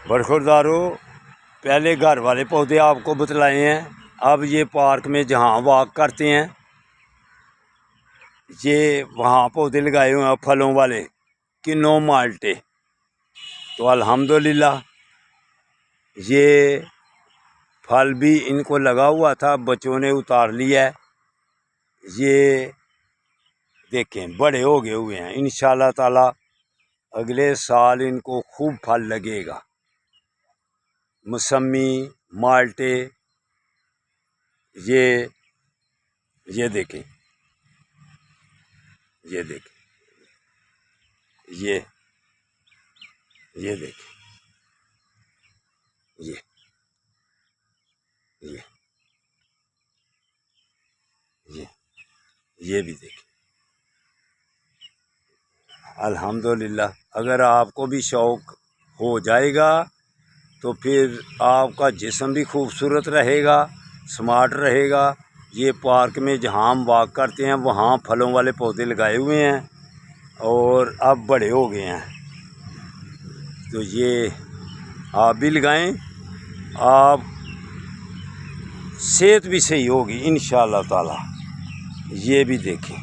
बरखुरदारों, पहले घर वाले पौधे आपको बतलाए हैं। अब ये पार्क में जहाँ वॉक करते हैं, ये वहाँ पौधे लगाए हुए हैं फलों वाले, किन्नो माल्टे। तो अल्हम्दुलिल्लाह ये फल भी इनको लगा हुआ था, बच्चों ने उतार लिया है। ये देखें बड़े हो गए हुए हैं। इंशाल्लाह ताला अगले साल इनको खूब फल लगेगा। मौसमी, माल्टे, ये देखें, ये देखें, ये देखें, ये ये भी देखें। अल्हम्दुलिल्लाह अगर आपको भी शौक़ हो जाएगा तो फिर आपका जिस्म भी खूबसूरत रहेगा, स्मार्ट रहेगा। ये पार्क में जहाँ हम वॉक करते हैं वहाँ फलों वाले पौधे लगाए हुए हैं और अब बड़े हो गए हैं। तो ये आप भी लगाएं, आप सेहत भी सही होगी इंशाअल्लाह ताला। ये भी देखें,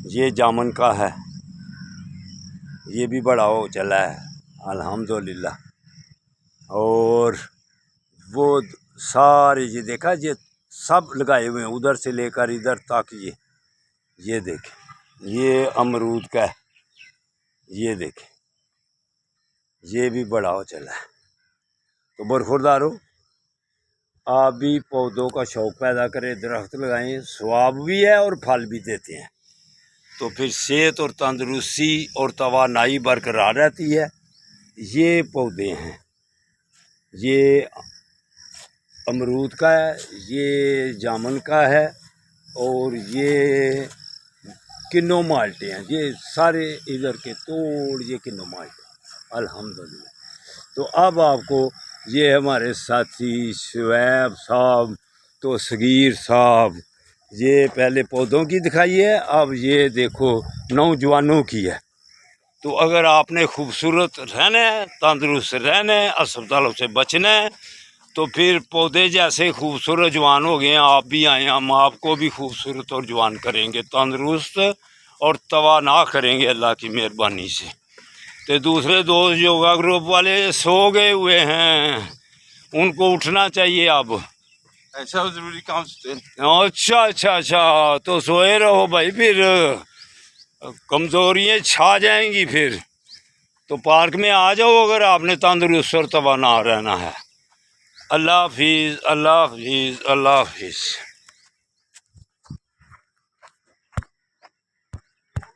ये जामुन का है, ये भी बड़ा हो चला है अल्हम्दुलिल्लाह। और वो सारे ये देखा, ये सब लगाए हुए हैं उधर से लेकर इधर तक। ये देखें, ये अमरूद का है, ये देखें, ये भी बड़ा हो चला है। तो बरखुरदारों, आप भी पौधों का शौक़ पैदा करें, दरख्त लगाएं, स्वाब भी है और फल भी देते हैं। तो फिर सेहत और तंदुरुस्ती और तवानाई बरकरार रहती है। ये पौधे हैं, ये अमरूद का है, ये जामुन का है और ये किन्नो माल्टे हैं। ये सारे इधर के तोड़ ये किन्नो माल्टे अल्हम्दुलिल्लाह। तो अब आपको ये हमारे साथी शुएब साहब, तो सगीर साहब, ये पहले पौधों की दिखाई है, अब ये देखो नौजवानों की है। तो अगर आपने खूबसूरत रहना है, तंदुरुस्त रहना है, अस्पतालों से बचना है, तो फिर पौधे जैसे खूबसूरत जवान हो गए, आप भी आए, हम आपको भी खूबसूरत और जवान करेंगे, तंदुरुस्त और तवाना करेंगे अल्लाह की मेहरबानी से। तो दूसरे दोस्त योगा ग्रुप वाले सो गए हुए हैं, उनको उठना चाहिए अब। ऐसा जरूरी काम से। अच्छा, तो सोए रहो भाई, फिर कमज़ोरियाँ छा जाएंगी फिर। तो पार्क में आ जाओ अगर आपने तंदुरुस्त और तवाना रहना है। अल्लाह हाफिज़, अल्लाह हाफिज़, अल्लाह हाफिज़।